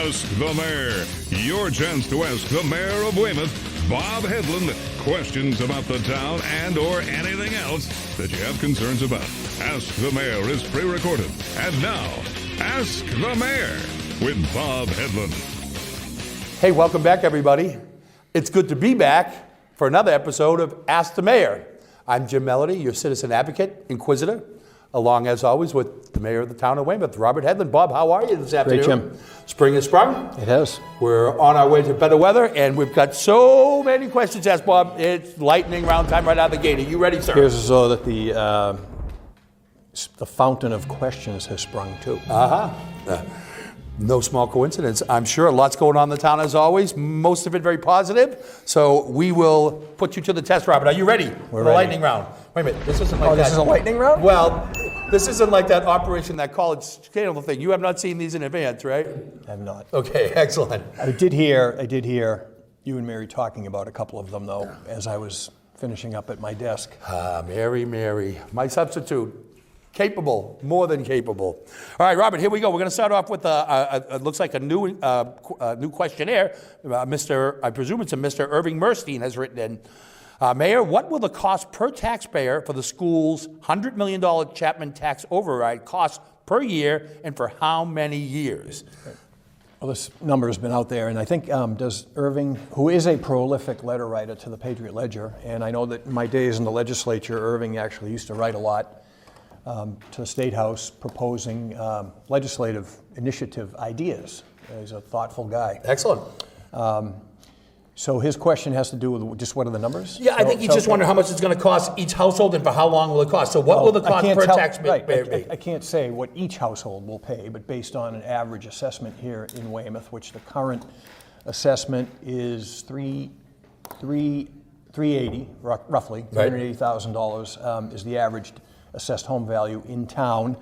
Ask the Mayor. Your chance to ask the Mayor of Weymouth, Bob Hedlund, questions about the town and or anything else that you have concerns about. Ask the Mayor is pre-recorded. And now, Ask the Mayor with Bob Hedlund. Hey, welcome back, everybody. It's good to be back for another episode of Ask the Mayor. I'm Jim Melody, your citizen advocate, inquisitor, along, as always, with the mayor of the town of Weymouth, Robert Hedlund. Bob, how are you this afternoon? Great, Jim. Spring has sprung. It has. We're on our way to better weather, and we've got so many questions to ask, Bob. It's lightning round time right out of the gate. Are you ready, sir? Here's so that the fountain of questions has sprung too. No small coincidence. I'm sure lots going on in the town as always, most of it very positive. So we will put you to the test, Robert. Are you ready for the ready. lightning round? Wait a minute, this isn't like that. Oh, this is a lightning round? Well, this isn't like that operation, that college scandal thing. You have not seen these in advance, right? I have not. Okay, excellent. I did hear you and Mary talking about a couple of them though, as I was finishing up at my desk. Mary, my substitute. Capable, more than capable. All right, Robert, here we go. We're going to start off with it looks like a new questionnaire. I presume it's a Mr. Irving Merstein has written in. Mayor, what will the cost per taxpayer for the school's $100 million Chapman tax override cost per year, and for how many years? Well, this number has been out there, and I think does Irving, who is a prolific letter writer to the Patriot Ledger, and I know that in my days in the legislature, Irving actually used to write a lot to the State House proposing legislative initiative ideas. He's a thoughtful guy. Excellent. So his question has to do with just what are the numbers? Yeah, I think he's just wondering how much it's going to cost each household and for how long will it cost. So what will the cost per taxpayer be? I can't say what each household will pay, but based on an average assessment here in Weymouth, which the current assessment is $380, roughly, $380,000 is the average assessed home value in town.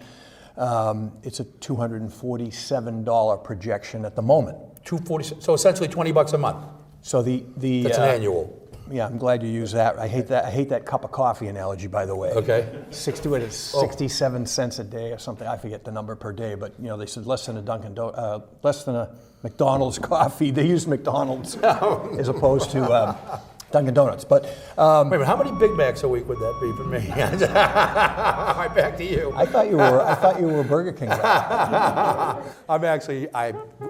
It's a $247 projection at the moment. $247, so essentially $20 a month. So that's an annual. Yeah, I'm glad you use that. I hate that cup of coffee analogy, by the way. Okay. 67 cents a day or something. I forget the number per day, but they said less than a McDonald's coffee. They use McDonald's as opposed to Dunkin' Donuts. But wait a minute, how many Big Macs a week would that be for me? All right, back to you. I thought you were a Burger King guy. I'm actually,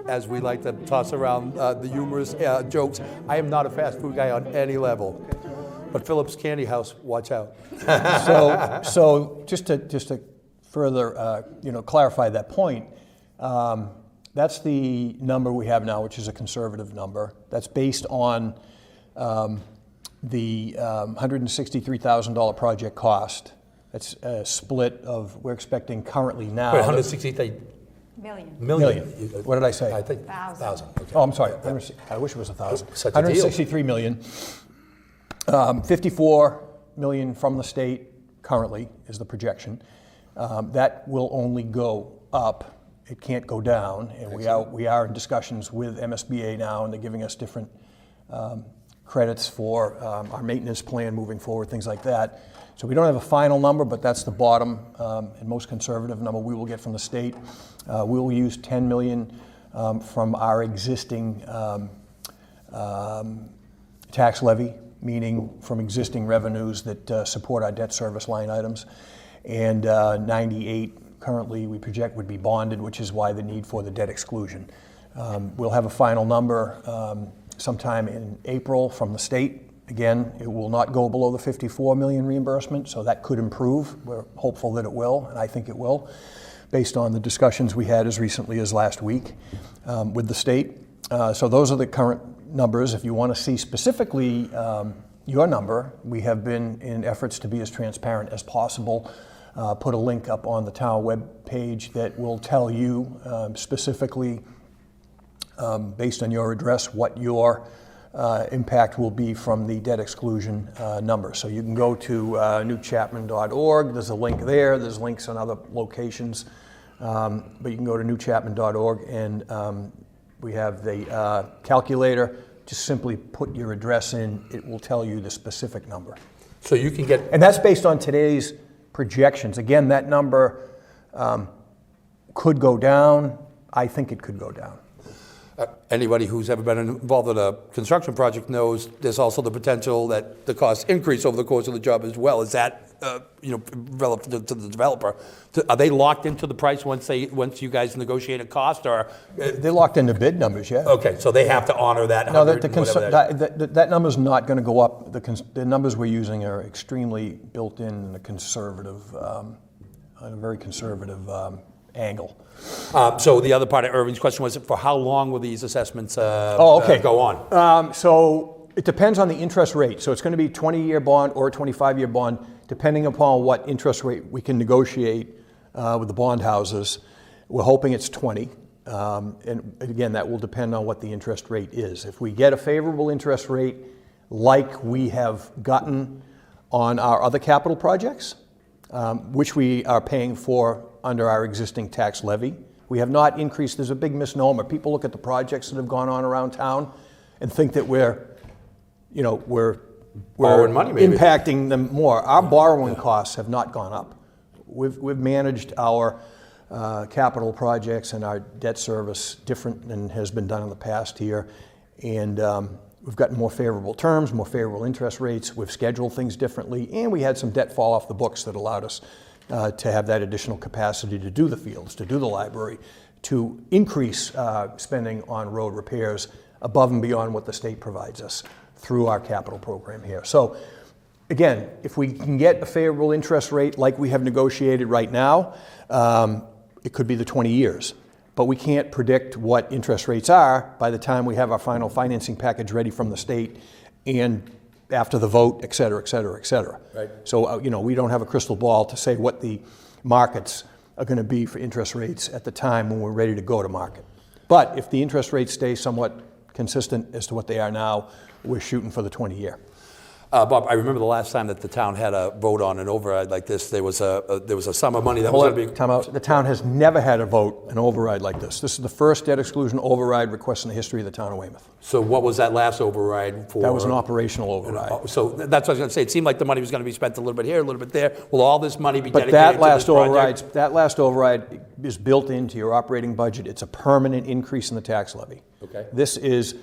as we like to toss around the humorous jokes, I am not a fast food guy on any level. But Phillips Candy House, watch out. So just to further clarify that point, that's the number we have now, which is a conservative number. That's based on the $163,000 project cost. That's a split of, we're expecting currently now. Wait, 163 million. What did I say? I think 1,000. Okay. Oh, I'm sorry. I wish it was 1,000. Such a deal. 163 million. 54 million from the state currently is the projection. That will only go up. It can't go down. And we are in discussions with MSBA now, and they're giving us different credits for our maintenance plan moving forward, things like that. So we don't have a final number, but that's the bottom and most conservative number we will get from the state. We will use $10 million from our existing tax levy, meaning from existing revenues that support our debt service line items. And 98 currently we project would be bonded, which is why the need for the debt exclusion. We'll have a final number sometime in April from the state. Again, it will not go below the 54 million reimbursement, so that could improve. We're hopeful that it will, and I think it will, based on the discussions we had as recently as last week with the state. So those are the current numbers. If you want to see specifically your number, we have been in efforts to be as transparent as possible. Put a link up on the town web page that will tell you specifically based on your address, what your impact will be from the debt exclusion number. So you can go to newchapman.org. There's a link there. There's links on other locations. But you can go to newchapman.org, and we have the calculator. Just simply put your address in. It will tell you the specific number. So you can get... And that's based on today's projections. Again, that number could go down. I think it could go down. Anybody who's ever been involved in a construction project knows there's also the potential that the costs increase over the course of the job as well. Is that, relative to the developer? Are they locked into the price once you guys negotiate a cost, or? They're locked into bid numbers, yeah. Okay, so they have to honor that. No, that number's not going to go up. The numbers we're using are extremely built in a conservative, on a very conservative angle. So the other part of Irving's question was, for how long will these assessments go on? So it depends on the interest rate. So it's going to be a 20-year bond or a 25-year bond, depending upon what interest rate we can negotiate with the bond houses. We're hoping it's 20. And again, that will depend on what the interest rate is. If we get a favorable interest rate like we have gotten on our other capital projects, which we are paying for under our existing tax levy. We have not increased. There's a big misnomer. People look at the projects that have gone on around town and think that we're Borrowing money, maybe. impacting them more. Our borrowing costs have not gone up. We've managed our capital projects and our debt service different than has been done in the past here. And we've gotten more favorable terms, more favorable interest rates. We've scheduled things differently. And we had some debt fall off the books that allowed us to have that additional capacity to do the fields, to do the library, to increase spending on road repairs above and beyond what the state provides us through our capital program here. So again, if we can get a favorable interest rate like we have negotiated right now, it could be the 20 years. But we can't predict what interest rates are by the time we have our final financing package ready from the state and after the vote, et cetera, et cetera, et cetera. Right. So, we don't have a crystal ball to say what the markets are going to be for interest rates at the time when we're ready to go to market. But if the interest rates stay somewhat consistent as to what they are now, we're shooting for the 20-year. Bob, I remember the last time that the town had a vote on an override like this. There was a sum of money that was going to be. Time out. The town has never had a vote, an override like this. This is the first debt exclusion override request in the history of the town of Weymouth. So what was that last override for? That was an operational override. So that's what I was going to say. It seemed like the money was going to be spent a little bit here, a little bit there. Will all this money be dedicated But that last override is built into your operating budget. It's a permanent increase in the tax levy. Okay. This is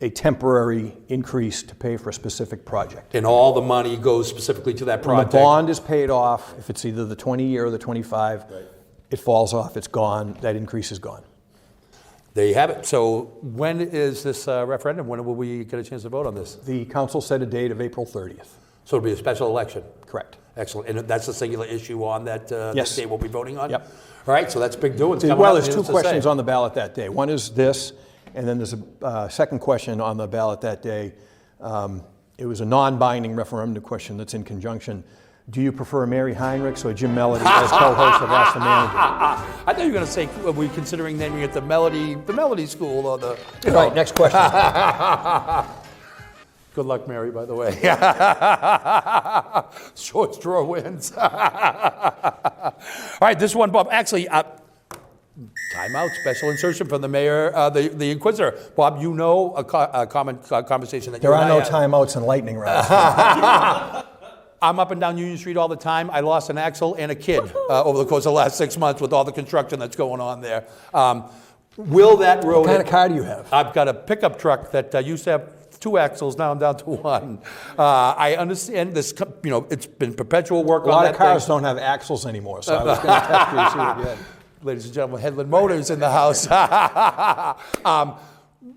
a temporary increase to pay for a specific project. And all the money goes specifically to that When project? the bond is paid off, if it's either the 20-year or the 25, Right. It falls off, it's gone, that increase is gone. There you have it. So when is this referendum? When will we get a chance to vote on this? The council set a date of April 30th. So it'll be a special election? Correct. Excellent. And that's the singular issue on that Yes. day we'll be voting on? Yep. All right, so that's big doings. Well, there's two questions on the ballot that day. One is this, and then there's a second question on the ballot that day. It was a non-binding referendum question that's in conjunction. Do you prefer Mary Heinrichs or Jim Melody as co-host of Ask the Manager? I thought you were going to say, are we considering naming it the Melody School or the... Right, next question. Good luck, Mary, by the way. Short straw wins. All right, this one, Bob. Actually, time out, special insertion from the mayor, the inquisitor. Bob, you know a common conversation that There you are and I no had. timeouts and lightning rounds. I'm up and down Union Street all the time. I lost an axle and a kid over the course of the last 6 months with all the construction that's going on there. Will that road... What kind of car do you have? I've got a pickup truck that used to have 2 axles. Now I'm down to 1. I understand this. It's been perpetual work on that. A lot of cars don't have axles anymore, so I was going to test you to see what you had. Ladies and gentlemen, Hedlund Motors in the house.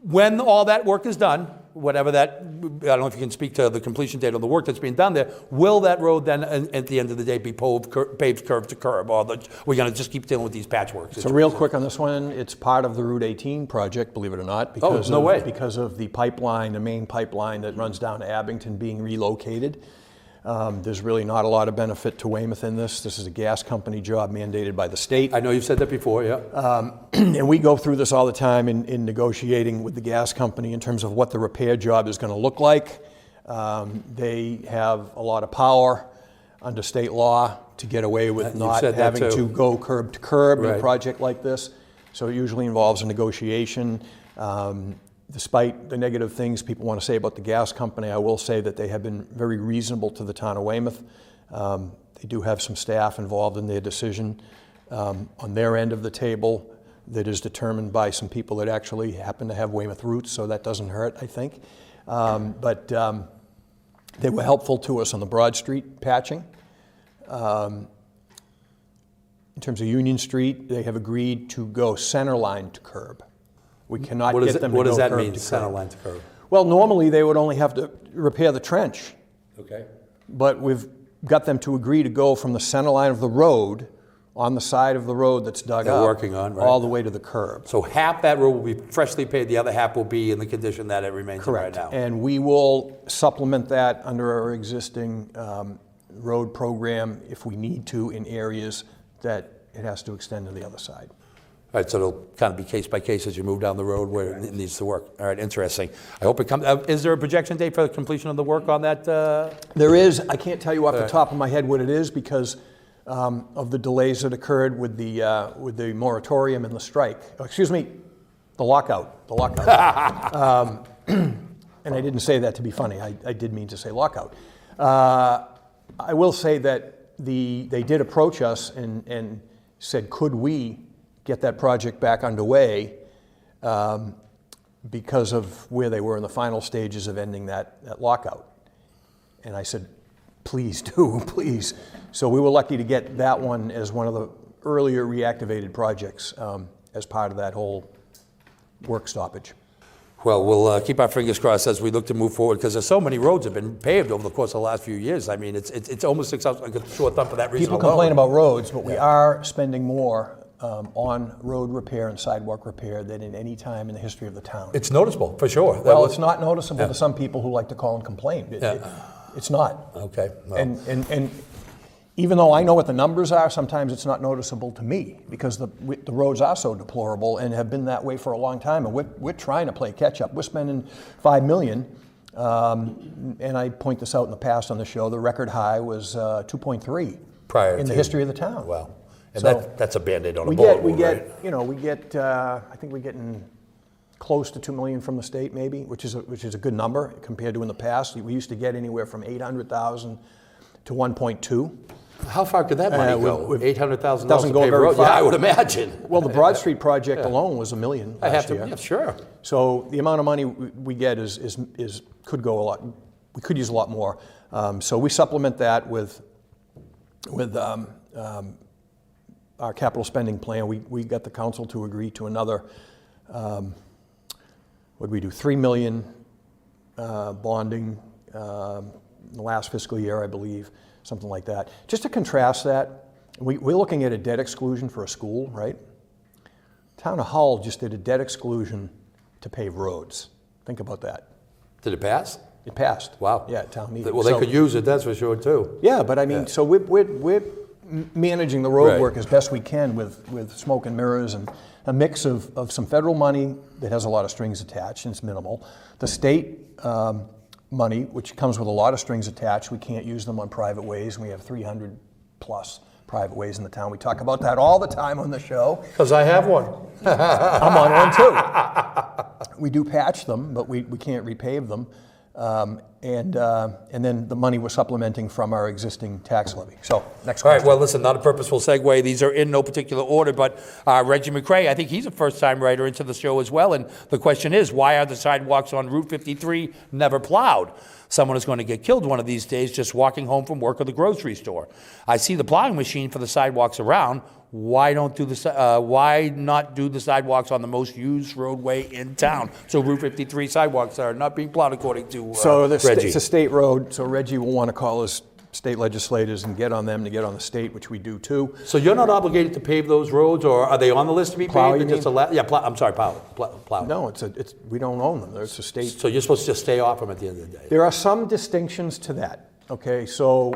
When all that work is done, whatever that, I don't know if you can speak to the completion date on the work that's being done there, will that road then, at the end of the day, be paved curb to curb? Or we're going to just keep dealing with these patchworks? So real quick on this one, it's part of the Route 18 project, believe it or not, because of the pipeline, the main pipeline that runs down to Abington being relocated. There's really not a lot of benefit to Weymouth in this. This is a gas company job mandated by the state. I know you've said that before, yeah. And we go through this all the time in negotiating with the gas company in terms of what the repair job is going to look like. They have a lot of power under state law to get away with not having to go curb to curb in a project like this. So it usually involves a negotiation. Despite the negative things people want to say about the gas company, I will say that they have been very reasonable to the town of Weymouth. They do have some staff involved in their decision on their end of the table. that is determined by some people that actually happen to have Weymouth roots, so that doesn't hurt, I think. But they were helpful to us on the Broad Street patching. In terms of Union Street, they have agreed to go center line to curb. We cannot get them to go curb to curb. What does that mean, center line to curb? Well, normally they would only have to repair the trench. Okay. But we've got them to agree to go from the center line of the road, on the side of the road that's dug They're up, working on, right. all the way to the curb. So half that road will be freshly paved, the other half will be in the condition that it remains in right Correct. now. And we will supplement that under our existing road program if we need to in areas that it has to extend to the other side. All right, so it'll kind of be case by case as you move down the road where it needs to work. All right, interesting. I hope it comes. Is there a projection date for the completion of the work on that? There is. I can't tell you off the top of my head what it is because of the delays that occurred with the moratorium and the strike. Oh, excuse me, the lockout. The lockout. And I didn't say that to be funny. I did mean to say lockout. I will say that they did approach us and said, could we get that project back underway because of where they were in the final stages of ending that lockout. And I said, please do, please. So we were lucky to get that one as one of the earlier reactivated projects as part of that whole work stoppage. Well, we'll keep our fingers crossed as we look to move forward because there's so many roads that have been paved over the course of the last few years. I mean, it's almost like a short thumb for that reason. People complain about roads, but we are spending more on road repair and sidewalk repair than in any time in the history of the town. It's noticeable, for sure. Well, it's not noticeable to some people who like to call and complain. It's not. Okay. Well. And even though I know what the numbers are, sometimes it's not noticeable to me because the roads are so deplorable and have been that way for a long time. And we're trying to play catch up. We're spending $5 million, and I point this out in the past on the show. The record high was 2.3 prior in the history of the town. Wow. And so that's a Band-Aid on a bullet wound, right? I think we're getting close to $2 million from the state, maybe, which is a good number compared to in the past. We used to get anywhere from $800,000 to 1.2. How far could that money go? $800,000 doesn't go to pave very road? far. Yeah, I would imagine. Well, the Broad Street project alone was $1 million last year. Yeah, sure. So the amount of money we get could go a lot. We could use a lot more. So we supplement that with our capital spending plan. We got the council to agree to another. What did we do? $3 million bonding in the last fiscal year, I believe, something like that. Just to contrast that, we're looking at a debt exclusion for a school, right? Town of Hull just did a debt exclusion to pave roads. Think about that. Did it pass? It passed. Wow. Yeah, town meeting. Well, they could use it, that's for sure, too. Yeah, but I mean, so we're managing the road work as best we can with smoke and mirrors and a mix of some federal money that has a lot of strings attached and it's minimal. The state money, which comes with a lot of strings attached, we can't use them on private ways, and we have 300 plus private ways in the town. We talk about that all the time on the show. Because I have one. I'm on one too. We do patch them, but we can't repave them. And then the money we're supplementing from our existing tax levy. So, next question. All right, well, listen, not a purposeful segue. These are in no particular order, but Reggie McCray, I think he's a first-time writer into the show as well. And the question is, why are the sidewalks on Route 53 never plowed? Someone is going to get killed one of these days just walking home from work or the grocery store. I see the plowing machine for the sidewalks around. Why not do the sidewalks on the most used roadway in town? So Route 53 sidewalks are not being plowed according to Reggie. It's a state road, so Reggie will want to call his state legislators and get on them to get on the state, which we do too. So you're not obligated to pave those roads, or are they on the list to be Plow, paved? you mean? I'm sorry, plow. No, we don't own them. It's a state. So you're supposed to just stay off them at the end of the day. There are some distinctions to that. Okay, so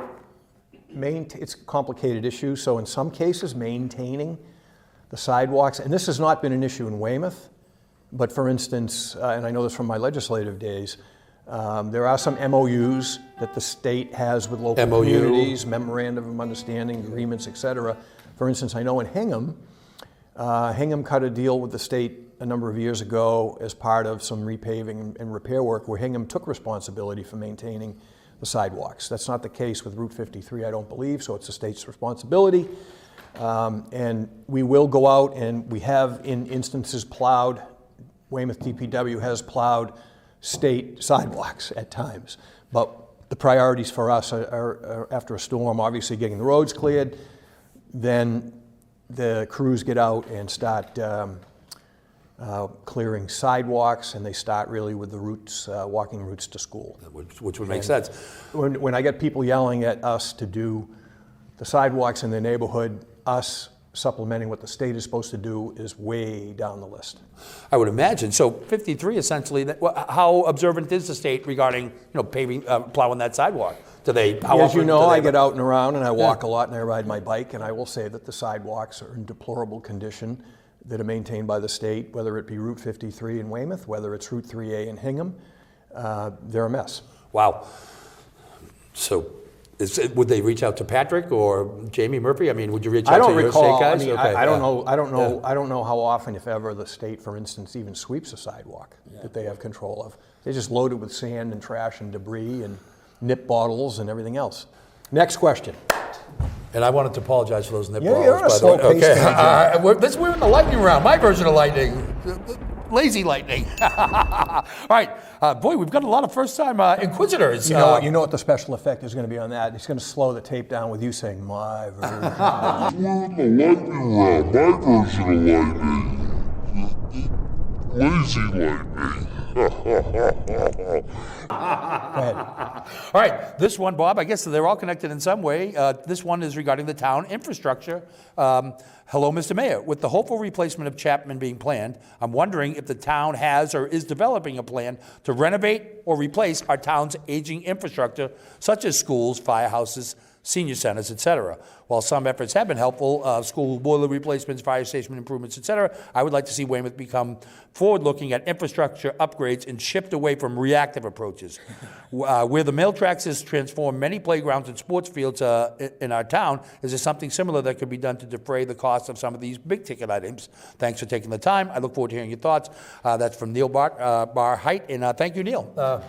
it's a complicated issue. So in some cases, maintaining the sidewalks, and this has not been an issue in Weymouth, but for instance, and I know this from my legislative days, there are some MOUs that the state has with local communities, memorandum of understanding, agreements, et cetera. For instance, I know in Hingham cut a deal with the state a number of years ago as part of some repaving and repair work where Hingham took responsibility for maintaining the sidewalks. That's not the case with Route 53, I don't believe, so it's the state's responsibility. And we will go out, and we have in instances plowed, Weymouth DPW has plowed state sidewalks at times. But the priorities for us are after a storm, obviously getting the roads cleared, then the crews get out and start clearing sidewalks, and they start really with the routes, walking routes to school. Which would make sense. When I get people yelling at us to do the sidewalks in their neighborhood, us supplementing what the state is supposed to do is way down the list. I would imagine. So 53 essentially, how observant is the state regarding, paving, plowing that sidewalk? Do they, how As you often know, do they- I get out and around, and I walk a lot, and I ride my bike, and I will say that the sidewalks are in deplorable condition that are maintained by the state, whether it be Route 53 in Weymouth, whether it's Route 3A in Hingham. They're a mess. Wow. So would they reach out to Patrick or Jamie Murphy? I mean, would you reach out I don't to your recall. state guys? I mean, Okay, I don't yeah. know. I don't know. Yeah. I don't know how often, if ever, the state, for instance, even sweeps a sidewalk that they have control of. They just load it with sand and trash and debris and nip bottles and everything else. Next question. And I wanted to apologize for those nip Yeah, balls, you're on a by the slow way. pace Okay. today, We're in the lightning round, my version of lightning. Lazy lightning. All right. Boy, we've got a lot of first-time inquisitors. You know what the special effect is going to be on that? It's going to slow the tape down with you saying, "My version." We're in the lightning round, my version of lightning. Lazy lightning. Go ahead. All right, this one, Bob, I guess they're all connected in some way. This one is regarding the town infrastructure. Hello, Mr. Mayor. With the hopeful replacement of Chapman being planned, I'm wondering if the town has or is developing a plan to renovate or replace our town's aging infrastructure, such as schools, firehouses, senior centers, et cetera. While some efforts have been helpful, school boiler replacements, fire station improvements, et cetera, I would like to see Weymouth become forward-looking at infrastructure upgrades and shift away from reactive approaches. Where the mail tracks has transformed many playgrounds and sports fields in our town, is there something similar that could be done to defray the cost of some of these big-ticket items? Thanks for taking the time. I look forward to hearing your thoughts. That's from Neil Bar Height, and thank you, Neil.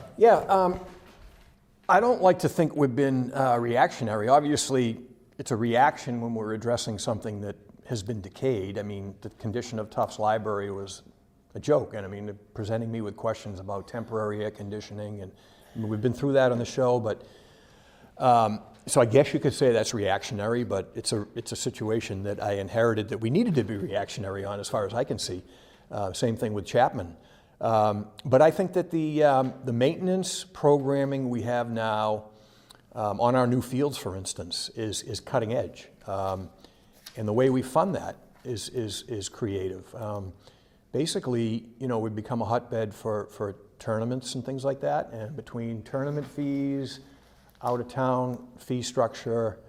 I don't like to think we've been reactionary. Obviously, it's a reaction when we're addressing something that has been decayed. I mean, the condition of Tufts Library was a joke. And I mean, presenting me with questions about temporary air conditioning, and I mean, we've been through that on the show, but so I guess you could say that's reactionary, but it's a situation that I inherited that we needed to be reactionary on, as far as I can see. Same thing with Chapman. But I think that the maintenance programming we have now on our new fields, for instance, is cutting edge. And the way we fund that is creative. Basically, we've become a hotbed for tournaments and things like that. And between tournament fees, out-of-town fee structure,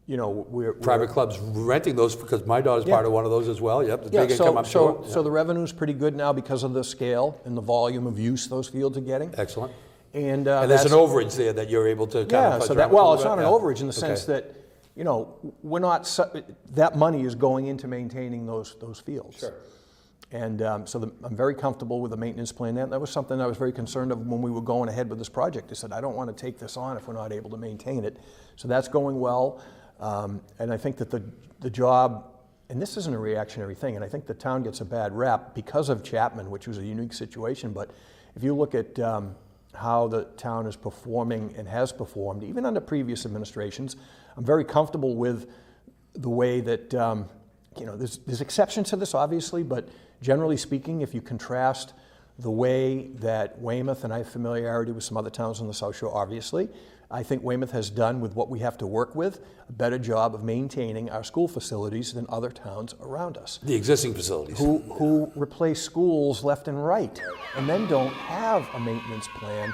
we're Private clubs renting those, because my daughter's part of one of those as well. Yep, the big income, I'm sure. So the revenue's pretty good now because of the scale and the volume of use those fields are getting. Excellent. And And there's an overage there that you're able to kind of... so punch that, around well, with it's not an yeah. overage in the sense Okay. that, we're not, that money is going into maintaining those fields. Sure. And I'm very comfortable with the maintenance plan. That was something I was very concerned of when we were going ahead with this project. I said, I don't want to take this on if we're not able to maintain it. So that's going well. And I think that the job, and this isn't a reactionary thing, and I think the town gets a bad rap because of Chapman, which was a unique situation, but if you look at how the town is performing and has performed, even under previous administrations, I'm very comfortable with the way that, there's exceptions to this, obviously, but generally speaking, if you contrast the way that Weymouth, and I have familiarity with some other towns on the South Shore, obviously, I think Weymouth has done, with what we have to work with, a better job of maintaining our school facilities than other towns around us. The existing facilities. Who replace schools left and right, and then don't have a maintenance plan.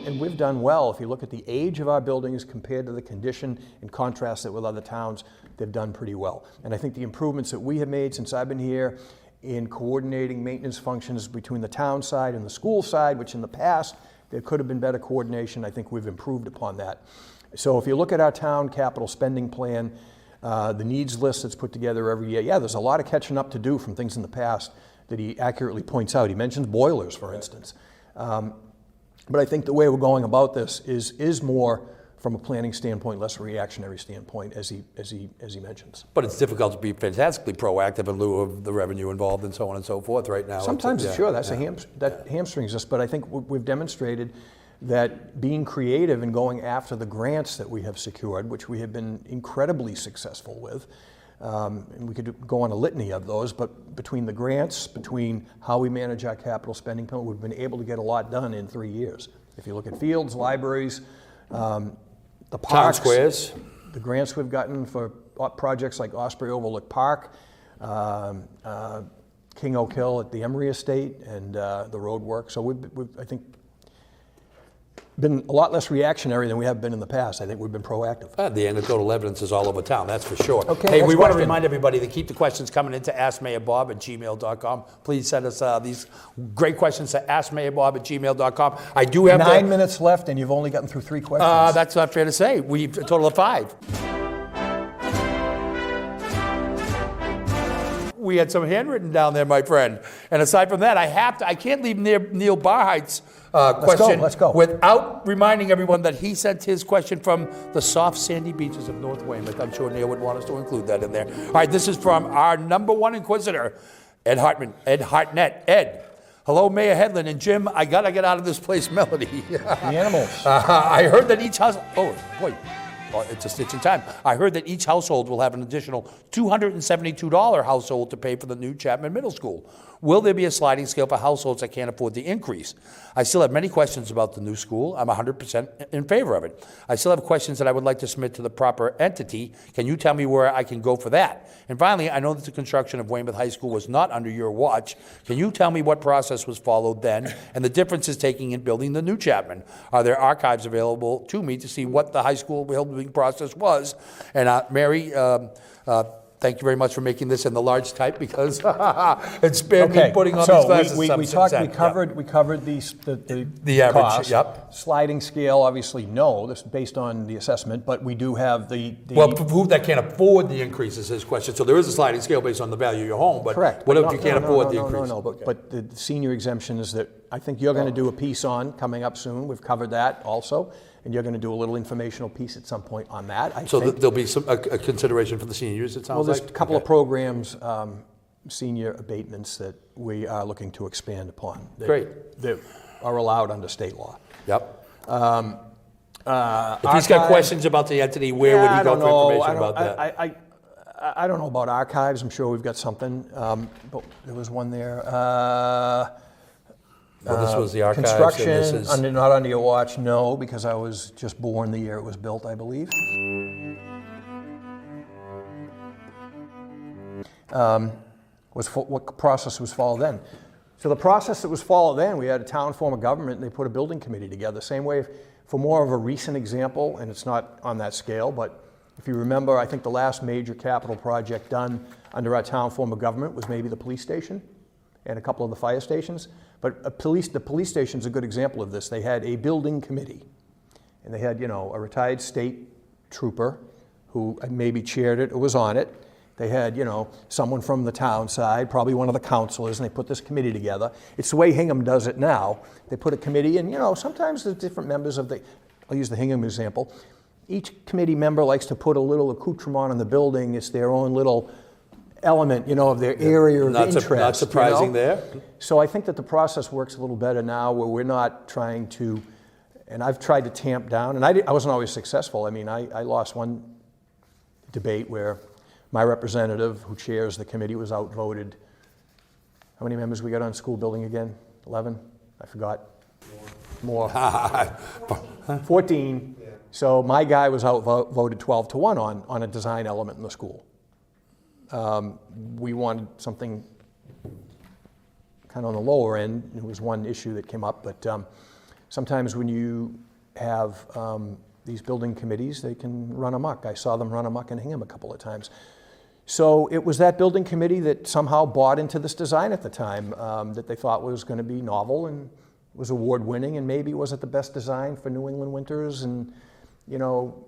And we've done well. If you look at the age of our buildings compared to the condition and contrast it with other towns, they've done pretty well. And I think the improvements that we have made since I've been here in coordinating maintenance functions between the town side and the school side, which in the past, there could have been better coordination. I think we've improved upon that. So if you look at our town capital spending plan, the needs list that's put together every year, there's a lot of catching up to do from things in the past that he accurately points out. He mentions boilers, for instance. But I think the way we're going about this is more from a planning standpoint, less reactionary standpoint, as he mentions. But it's difficult to be fantastically proactive in lieu of the revenue involved and so on and so forth right now. Sometimes, sure, that's that hamstrings us, but I think we've demonstrated that being creative and going after the grants that we have secured, which we have been incredibly successful with, and we could go on a litany of those, but between the grants, between how we manage our capital spending plan, we've been able to get a lot done in 3 years. If you look at fields, libraries, the parks, town squares, the grants we've gotten for projects like Osprey Overlook Park, King Oak Hill at the Emery Estate, and the road work. So we've, I think, been a lot less reactionary than we have been in the past. I think we've been proactive. The anecdotal evidence is all over town, that's for sure. Okay, hey, we next want to question. remind everybody to keep the questions coming into AskMayorBob@gmail.com. Please send us these great questions to AskMayorBob@gmail.com. I do have 9 minutes left, and you've only gotten through 3 questions. That's not fair to say. We've a total of 5. We had some handwritten down there, my friend. And aside from that, I can't leave Neil Barheit's question Let's go. without reminding everyone that he sent his question from the soft sandy beaches of North Weymouth. I'm sure Neil would want us to include that in there. All right, this is from our #1 inquisitor, Ed Hartnett. Ed, hello, Mayor Hedlund and Jim. I gotta get out of this place, Melody. The animals. I heard that each house. Oh boy. Well, it's a stitch in time. I heard that each household will have an additional $272 household to pay for the new Chapman Middle School. Will there be a sliding scale for households that can't afford the increase? I still have many questions about the new school. I'm 100% in favor of it. I still have questions that I would like to submit to the proper entity. Can you tell me where I can go for that? And finally, I know that the construction of Weymouth High School was not under your watch. Can you tell me what process was followed then and the differences taking in building the new Chapman? Are there archives available to me to see what the high school building process was? And Mary, thank you very much for making this in the large type because it's spared me putting on these glasses. We covered the average, cost. yep. Sliding scale, obviously, no. This is based on the assessment, but we do have the Well, who that can't afford the increase is his question. So there is a sliding scale based on the value of your home, but correct. what if No, you can't no, afford no, the no, increase? No, but the senior exemptions that I think you're going to do a piece on coming up soon. We've covered that also. And you're going to do a little informational piece at some point on that, I So think. there'll be a consideration for the seniors, it sounds Well, there's like? a couple of programs, senior abatements that we are looking to expand upon. Great. That are allowed under state law. Yep. If he's got questions about the entity, where would he go for information about that? I don't know about archives. I'm sure we've got something. But there was one there. Well, this was the archives. and Construction, this is- not under your watch, no, because I was just born the year it was built, I believe. What process was followed then? So the process that was followed then, we had a town form of government, and they put a building committee together. Same way, for more of a recent example, and it's not on that scale, but if you remember, I think the last major capital project done under our town form of government was maybe the police station and a couple of the fire stations. But the police station's a good example of this. They had a building committee, and they had, a retired state trooper who maybe chaired it or was on it. They had, someone from the town side, probably one of the councilors, and they put this committee together. It's the way Hingham does it now. They put a committee, and, sometimes the different members of I'll use the Hingham example. Each committee member likes to put a little accoutrement on the building. It's their own little element, of their area of interest. Not surprising there. So I think that the process works a little better now where we're not trying to, and I've tried to tamp down, and I wasn't always successful. I mean, I lost one debate where my representative who chairs the committee was outvoted. How many members we got on school building again? 11? I forgot. More. 14. So my guy was outvoted 12-1 on a design element in the school. We wanted something kind of on the lower end. It was one issue that came up, but sometimes when you have these building committees, they can run amok. I saw them run amok in Hingham a couple of times. So it was that building committee that somehow bought into this design at the time that they thought was going to be novel and was award-winning, and maybe wasn't the best design for New England winters and,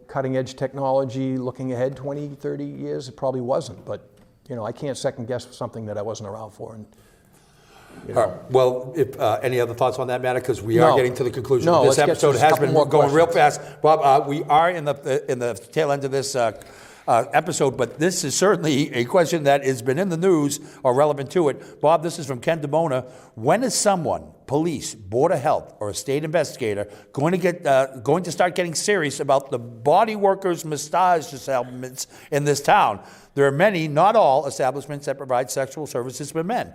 cutting-edge technology looking ahead 20, 30 years. It probably wasn't, but, I can't second-guess something that I wasn't around for. And You know. All right. Well, if, any other thoughts on that matter? Because we are No. getting to the conclusion. No, This let's get to episode just a has couple been more going real questions. fast. Bob, we are in the tail end of this episode, but this is certainly a question that has been in the news or relevant to it. Bob, this is from Ken DeMona. When is someone, police, Board of Health, or a state investigator going to start getting serious about the body workers' massage establishments in this town? There are many, not all, establishments that provide sexual services for men.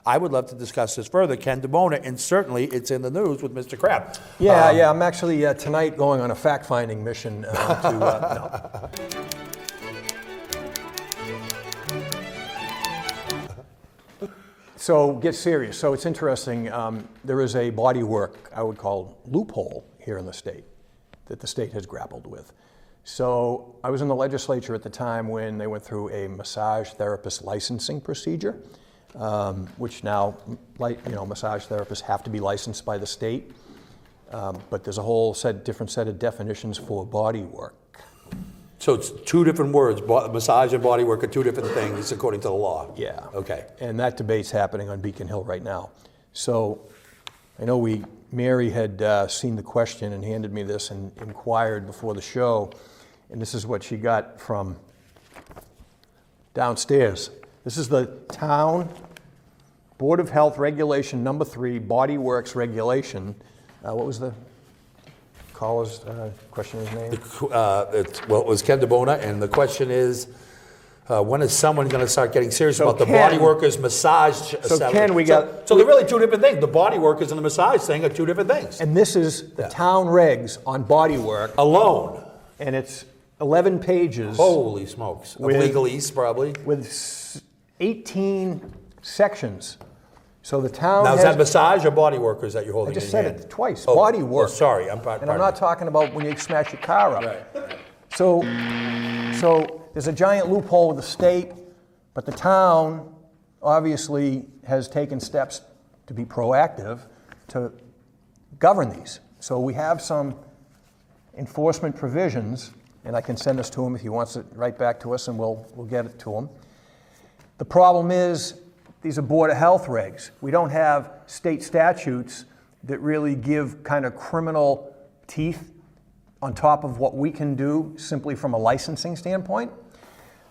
I would love to discuss this further, Ken DeMona, and certainly it's in the news with Mr. Kraft. Yeah, I'm actually tonight going on a fact-finding mission to. No. So get serious. So it's interesting. There is a bodywork, I would call, loophole here in the state that the state has grappled with. So I was in the legislature at the time when they went through a massage therapist licensing procedure. Which now, massage therapists have to be licensed by the state, but there's a whole different set of definitions for body work. So it's two different words. Massage and body work are two different things according to the law. Yeah. Okay. And that debate's happening on Beacon Hill right now. So I know Mary had seen the question and handed me this and inquired before the show, and this is what she got from downstairs. This is the town Board of Health Regulation Number 3, Body Works Regulation. What was the caller's questioner's name? It was Ken DeBona, and the question is, when is someone going to start getting serious about the Ken- body workers massage? So Ken, So they're really two different things. The body workers and the massage thing are two different things. And this is the town regs on body work, Alone. and it's 11 pages Holy smokes. Of With- legalese, probably. with 18 sections. So the town Now, has... is that massage or body workers that you're holding I just in said your hand? it twice, Oh, body work. Oh, sorry, And I'm not talking about when you smash your car up. Right. So there's a giant loophole with the state, but the town obviously has taken steps to be proactive to govern these. So we have some enforcement provisions, and I can send this to him if he wants it right back to us, and we'll get it to him. The problem is, these are Board of Health regs. We don't have state statutes that really give kind of criminal teeth on top of what we can do simply from a licensing standpoint.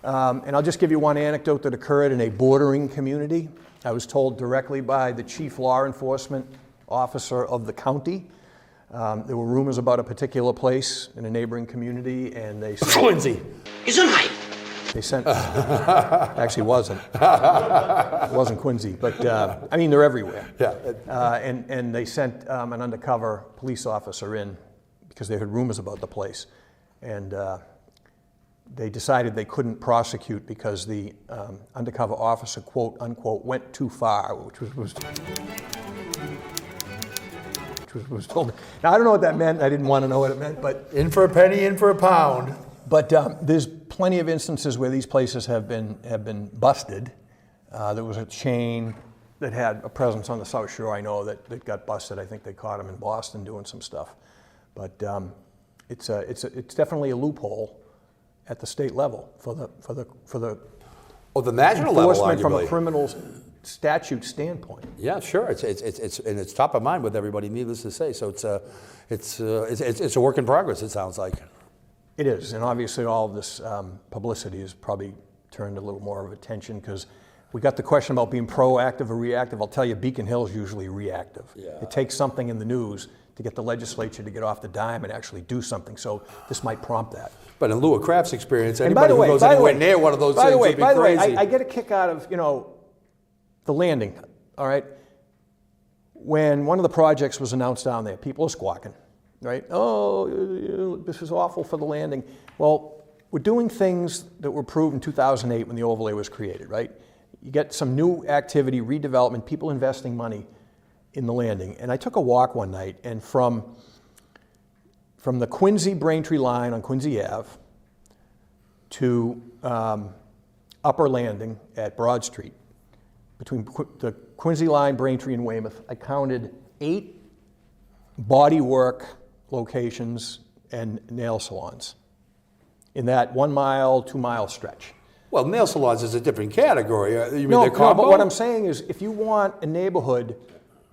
And I'll just give you one anecdote that occurred in a bordering community. I was told directly by the chief law enforcement officer of the county. There were rumors about a particular place in a neighboring community, and they said, Quincy. they sent, actually wasn't. It wasn't Quincy, but I mean, they're everywhere. Yeah. And they sent an undercover police officer in because they heard rumors about the place. And they decided they couldn't prosecute because the undercover officer, quote unquote, went too far, which was told. Now, I don't know what that meant. I didn't want to know what it meant, but In for a penny, in for a pound. But there's plenty of instances where these places have been busted. There was a chain that had a presence on the South Shore, I know, that got busted. I think they caught them in Boston doing some stuff. But it's definitely a loophole at the state level for the Oh, the national level, enforcement from a arguably. criminal statute standpoint. Yeah, sure. It's top of mind with everybody. Needless to say, so it's a work in progress. It sounds like. It is, and obviously all of this publicity has probably turned a little more of attention because we got the question about being proactive or reactive. I'll tell you, Beacon Hill is usually reactive. Yeah. It takes something in the news to get the legislature to get off the dime and actually do something. So this might prompt that. But in lieu of Kraft's experience, And by anybody the way, who goes by the anywhere way- near one of those by things the way, would be by the way, crazy. I get a kick out of the landing. All right, when one of the projects was announced down there, people are squawking, right? Oh, this is awful for the landing. Well, we're doing things that were approved in 2008 when the overlay was created, right? You get some new activity, redevelopment, people investing money in the landing. And I took a walk one night, and from the Quincy-Braintree line on Quincy Ave to Upper Landing at Broad Street, between the Quincy line, Braintree, and Weymouth, I counted 8 bodywork locations and nail salons in that 1 mile, 2 mile stretch. Well, nail salons is a different category. You mean No, they're combo? but what I'm saying is if you want a neighborhood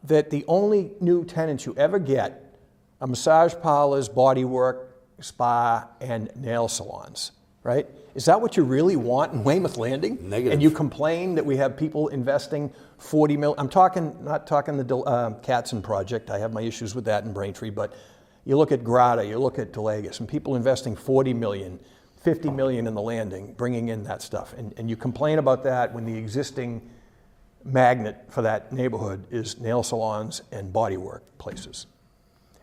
that the only new tenants you ever get are massage parlors, body work, spa, and nail salons, right? Is that what you really want in Weymouth Landing? Negative. And you complain that we have people investing 40 million. I'm not talking the Katzen project. I have my issues with that in Braintree, but you look at Grata, you look at Delagus, and people investing 40 million, 50 million in the Landing, bringing in that stuff. And you complain about that when the existing magnet for that neighborhood is nail salons and body work places.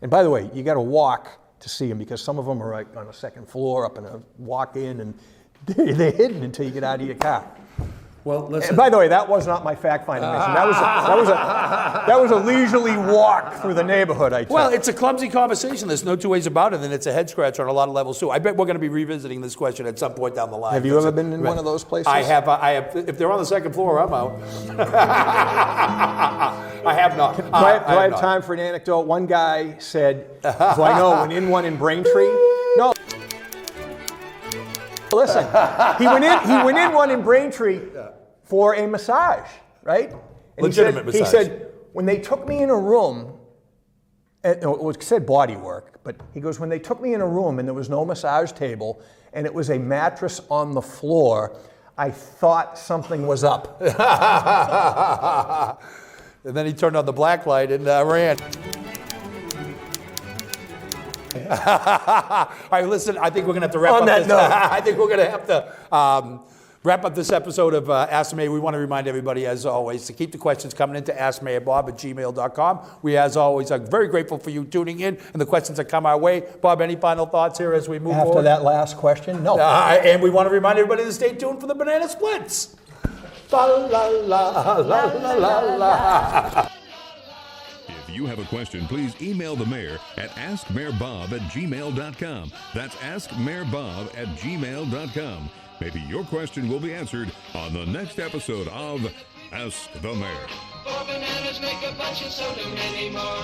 And by the way, you got to walk to see them because some of them are like on a second floor up in a walk-in, and they're hidden until you get out of your car. Well, listen. And by the way, that was not my fact-finding mission. That was a leisurely walk through the neighborhood I took. Well, it's a clumsy conversation. There's no two ways about it, and it's a head scratcher on a lot of levels too. I bet we're going to be revisiting this question at some point down the line. Have you ever been in one of those places? I have. If they're on the second floor, I'm out. I have not. Do I have not. time for an anecdote? One guy said, "Do I know went in one in Braintree?" No. Listen, he went in one in Braintree for a massage, right? And Legitimate massage. He said, when they took me in a room, it said body work, but he goes, when they took me in a room and there was no massage table and it was a mattress on the floor, I thought something was up. And then he turned on the black light and ran. All right, listen, I think we're going to have to wrap On up that this. note. I think we're going to have to wrap up this episode of Ask the Mayor. We want to remind everybody, as always, to keep the questions coming into askmayorbob@gmail.com. We, as always, are very grateful for you tuning in and the questions that come our way. Bob, any final thoughts here as we move After forward? that last question, no. And we want to remind everybody to stay tuned for the banana splits. La la la la la la la. If you have a question, please email the mayor at askmayorbob@gmail.com. That's askmayorbob@gmail.com. Maybe your question will be answered on the next episode of Ask the Mayor. 4 bananas make a bunch and so do many more.